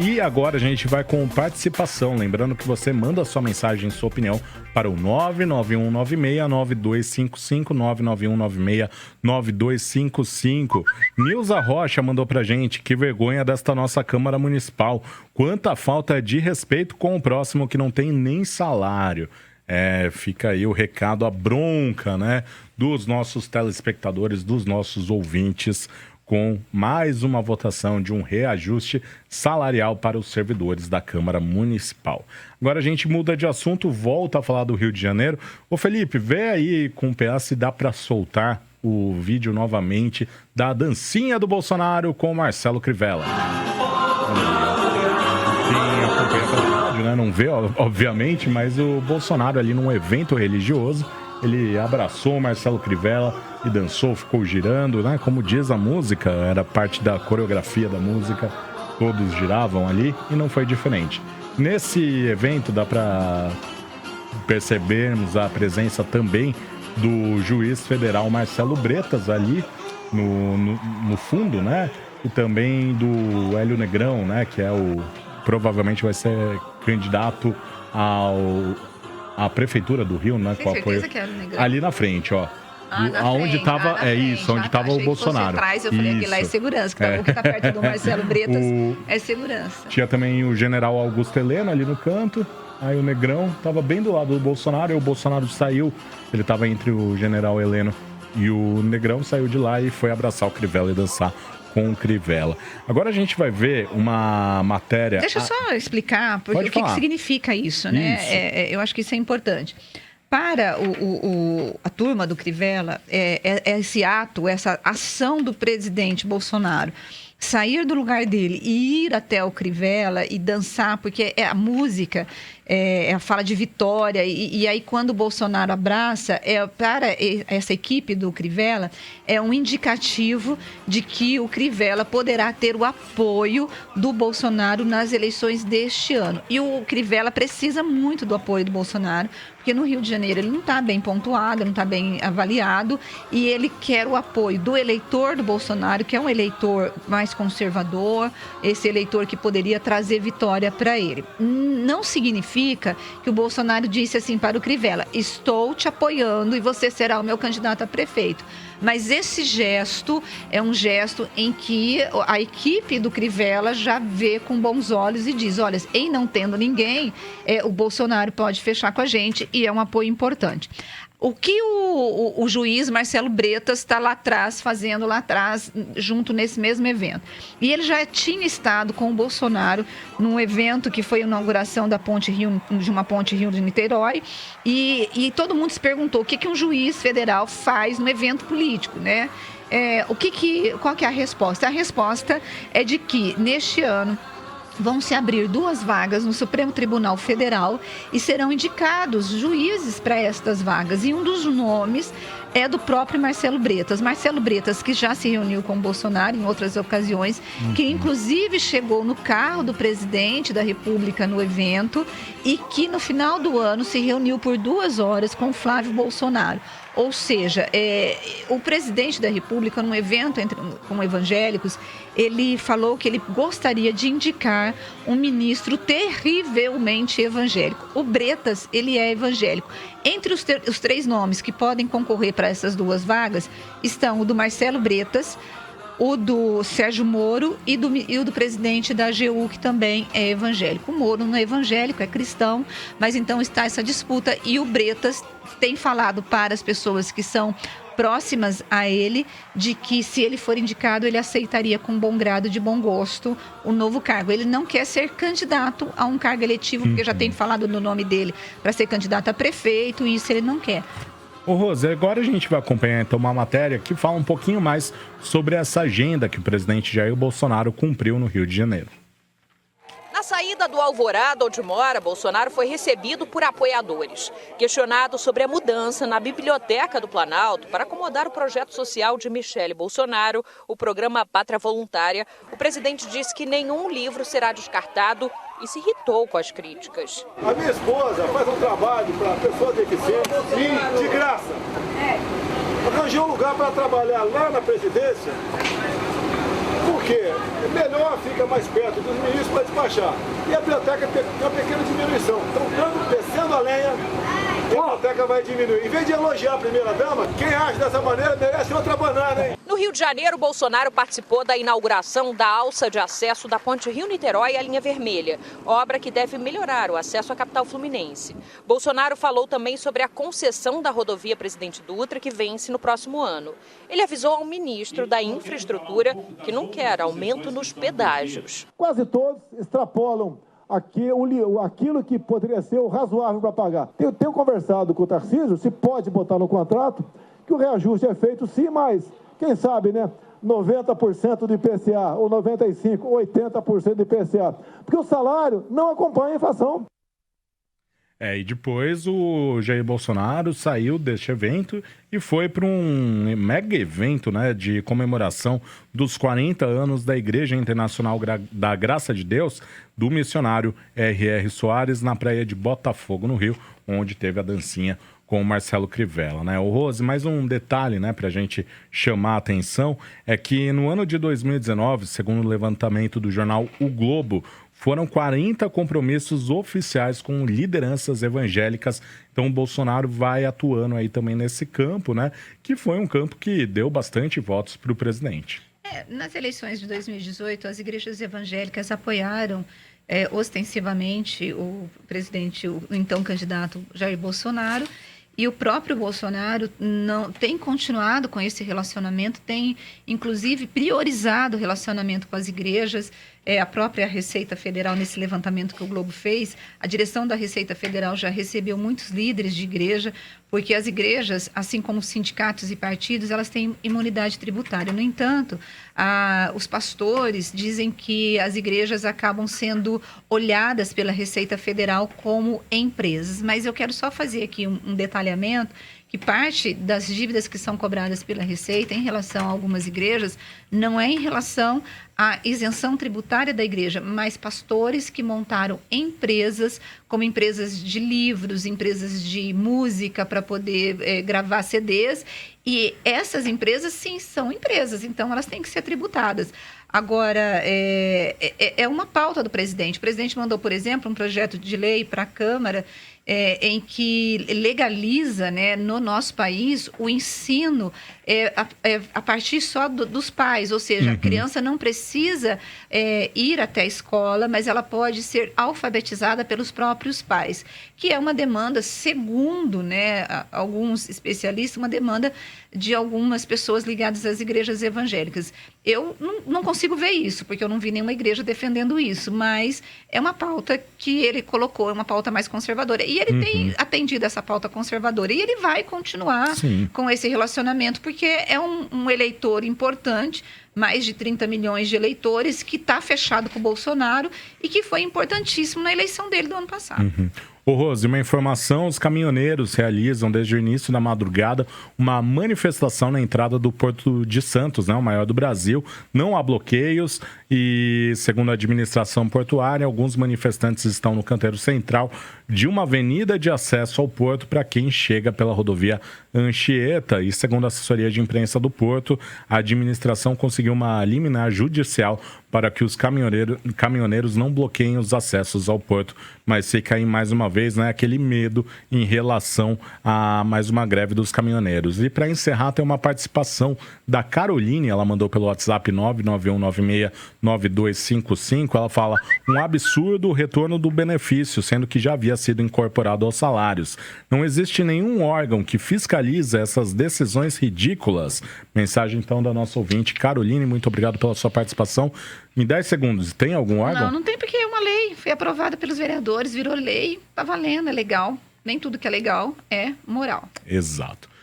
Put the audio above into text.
E agora a gente vai com participação. Lembrando que você manda sua mensagem, sua opinião para o 99196-9255, 99196-9255. Nilza Rocha mandou pra gente: que vergonha desta nossa Câmara Municipal. Quanta falta de respeito com o próximo que não tem nem salário. Fica aí o recado, a bronca, né, dos nossos telespectadores, dos nossos ouvintes, com mais uma votação de um reajuste salarial para os servidores da Câmara Municipal. Agora a gente muda de assunto, volta a falar do Rio de Janeiro. Ô Felipe, vê aí com o PA se dá para soltar o vídeo novamente da dancinha do Bolsonaro com o Marcelo Crivella. Quem acompanha pela rádio, né, não vê, obviamente, mas o Bolsonaro ali num evento religioso, ele abraçou o Marcelo Crivella e dançou, ficou girando, né? Como diz a música, era parte da coreografia da música, todos giravam ali e não foi diferente. Nesse evento dá para percebermos a presença também do juiz federal Marcelo Bretas ali no fundo, né? E também do Hélio Negrão, né? Que provavelmente vai ser candidato à prefeitura do Rio, né? Tem certeza que é Hélio Negrão? Ali na frente, ó. Aonde estava onde estava o Bolsonaro. Atrás, eu falei que lá é segurança, que o que está perto do Marcelo Bretas é segurança. Tinha também o general Augusto Heleno ali no canto, aí o Negrão estava bem do lado do Bolsonaro, e o Bolsonaro saiu, ele estava entre o general Heleno e o Negrão, saiu de lá e foi abraçar o Crivella e dançar com o Crivella. Agora a gente vai ver uma matéria... Deixa eu só explicar o que significa isso, né? Isso. Eu acho que isso é importante. Para a turma do Crivella, esse ato, essa ação do presidente Bolsonaro, sair do lugar dele e ir até o Crivella e dançar, porque a música fala de vitória, e aí quando o Bolsonaro abraça, para essa equipe do Crivella, é um indicativo de que o Crivella poderá ter o apoio do Bolsonaro nas eleições deste ano. E o Crivella precisa muito do apoio do Bolsonaro, porque no Rio de Janeiro ele não está bem pontuado, não está bem avaliado, e ele quer o apoio do eleitor do Bolsonaro, que é um eleitor mais conservador, esse eleitor que poderia trazer vitória para ele. Não significa que o Bolsonaro disse assim para o Crivella: estou te apoiando e você será o meu candidato a prefeito. Mas esse gesto é um gesto em que a equipe do Crivella já vê com bons olhos e diz: olha, em não tendo ninguém, o Bolsonaro pode fechar com a gente, e é um apoio importante. O que o juiz Marcelo Bretas está fazendo lá atrás, junto nesse mesmo evento? E ele já tinha estado com o Bolsonaro num evento que foi a inauguração de uma ponte Rio de Niterói, e todo mundo se perguntou o que um juiz federal faz num evento político, né? Qual que é a resposta? A resposta é de que, neste ano, vão se abrir 2 vagas no Supremo Tribunal Federal e serão indicados juízes para estas vagas. E um dos nomes é do próprio Marcelo Bretas. Marcelo Bretas, que já se reuniu com o Bolsonaro em outras ocasiões, que inclusive chegou no carro do presidente da República no evento, e que no final do ano se reuniu por 2 horas com Flávio Bolsonaro. Ou seja, o presidente da República, num evento com evangélicos, ele falou que ele gostaria de indicar um ministro terrivelmente evangélico. O Bretas, ele é evangélico. Entre os 3 nomes que podem concorrer para essas 2 vagas estão o do Marcelo Bretas, o do Sérgio Moro e o do presidente da AGU, que também é evangélico. O Moro não é evangélico, é cristão, mas então está essa disputa, e o Bretas tem falado para as pessoas que são próximas a ele de que, se ele for indicado, ele aceitaria com bom grado, de bom gosto, o novo cargo. Ele não quer ser candidato a um cargo eletivo, porque já tem falado no nome dele para ser candidato a prefeito, e isso ele não quer. Ô Rose, agora a gente vai acompanhar então uma matéria que fala um pouquinho mais sobre essa agenda que o presidente Jair Bolsonaro cumpriu no Rio de Janeiro. Na saída do Alvorada, onde mora, Bolsonaro foi recebido por apoiadores. Questionado sobre a mudança na Biblioteca do Planalto para acomodar o projeto social de Michele Bolsonaro, o programa Pátria Voluntária, o presidente disse que nenhum livro será descartado e se irritou com as críticas. A minha esposa faz um trabalho para pessoas deficientes e de graça. Arranjei um lugar para trabalhar lá na presidência. Por quê? Melhor, fica mais perto dos ministros para despachar baixar. E a biblioteca tem uma pequena diminuição. Então, descendo a lenha, a biblioteca vai diminuir. Em vez de elogiar a primeira-dama, quem age dessa maneira merece outra banana, hein? No Rio de Janeiro, Bolsonaro participou da inauguração da alça de acesso da Ponte Rio-Niterói à Linha Vermelha, obra que deve melhorar o acesso à capital fluminense. Bolsonaro falou também sobre a concessão da rodovia Presidente Dutra, que vence no próximo ano. Ele avisou ao ministro da Infraestrutura que não quer aumento nos pedágios. Quase todos extrapolam aquilo que poderia ser o razoável para pagar. Eu tenho conversado com o Tarcísio, se pode botar no contrato, que o reajuste é feito sim, mas quem sabe, né? 90% do IPCA, ou 95%, ou 80% do IPCA. Porque o salário não acompanha a inflação. E depois o Jair Bolsonaro saiu deste evento e foi para um mega evento, né, de comemoração dos 40 anos da Igreja Internacional da Graça de Deus, do missionário R.R. Soares, na praia de Botafogo, no Rio, onde teve a dancinha com o Marcelo Crivella, né? O Rose, mais um detalhe, né, para a gente chamar a atenção, é que no ano de 2019, segundo o levantamento do jornal O Globo, foram 40 compromissos oficiais com lideranças evangélicas. Então o Bolsonaro vai atuando aí também nesse campo, né? Que foi um campo que deu bastante votos para o presidente. Nas eleições de 2018, as igrejas evangélicas apoiaram ostensivamente o presidente, o então candidato Jair Bolsonaro. E o próprio Bolsonaro não tem continuado com esse relacionamento, tem inclusive priorizado o relacionamento com as igrejas. A própria Receita Federal, nesse levantamento que o Globo fez, a direção da Receita Federal já recebeu muitos líderes de igreja, porque as igrejas, assim como os sindicatos e partidos, elas têm imunidade tributária. No entanto, os pastores dizem que as igrejas acabam sendo olhadas pela Receita Federal como empresas. Mas eu quero só fazer aqui um detalhamento, que parte das dívidas que são cobradas pela Receita em relação a algumas igrejas não é em relação à isenção tributária da igreja, mas pastores que montaram empresas, como empresas de livros, empresas de música para poder gravar CDs, e essas empresas, sim, são empresas, então elas têm que ser tributadas. Agora, é uma pauta do presidente. O presidente mandou, por exemplo, um projeto de lei para a Câmara em que legaliza, né, no nosso país o ensino a partir só dos pais, ou seja, a criança não precisa ir até a escola, mas ela pode ser alfabetizada pelos próprios pais, que é uma demanda, segundo, né, alguns especialistas, uma demanda de algumas pessoas ligadas às igrejas evangélicas. Eu não consigo ver isso, porque eu não vi nenhuma igreja defendendo isso, mas é uma pauta que ele colocou, é uma pauta mais conservadora. E ele tem atendido essa pauta conservadora, e ele vai continuar com esse relacionamento, porque é um eleitor importante, mais de 30 milhões de eleitores, que está fechado com o Bolsonaro e que foi importantíssimo na eleição dele do ano passado. Ô Rose, uma informação, os caminhoneiros realizam desde o início da madrugada uma manifestação na entrada do Porto de Santos, né, o maior do Brasil. Não há bloqueios e, segundo a administração portuária, alguns manifestantes estão no canteiro central de uma avenida de acesso ao porto para quem chega pela rodovia Anchieta. E, segundo a assessoria de imprensa do Porto, a administração conseguiu uma liminar judicial para que os caminhoneiros não bloqueiem os acessos ao porto. Mas fica aí mais uma vez, né, aquele medo em relação a mais uma greve dos caminhoneiros. E para encerrar, tem uma participação da Caroline, ela mandou pelo WhatsApp 991969255. Ela fala: um absurdo o retorno do benefício, sendo que já havia sido incorporado aos salários. Não existe nenhum órgão que fiscaliza essas decisões ridículas. Mensagem então da nossa ouvinte Caroline, muito obrigado pela sua participação. Em 10 segundos, tem algum órgão? Não tem, porque é uma lei, foi aprovada pelos vereadores, virou lei, tá valendo, é legal. Nem tudo que é legal é moral. Exato.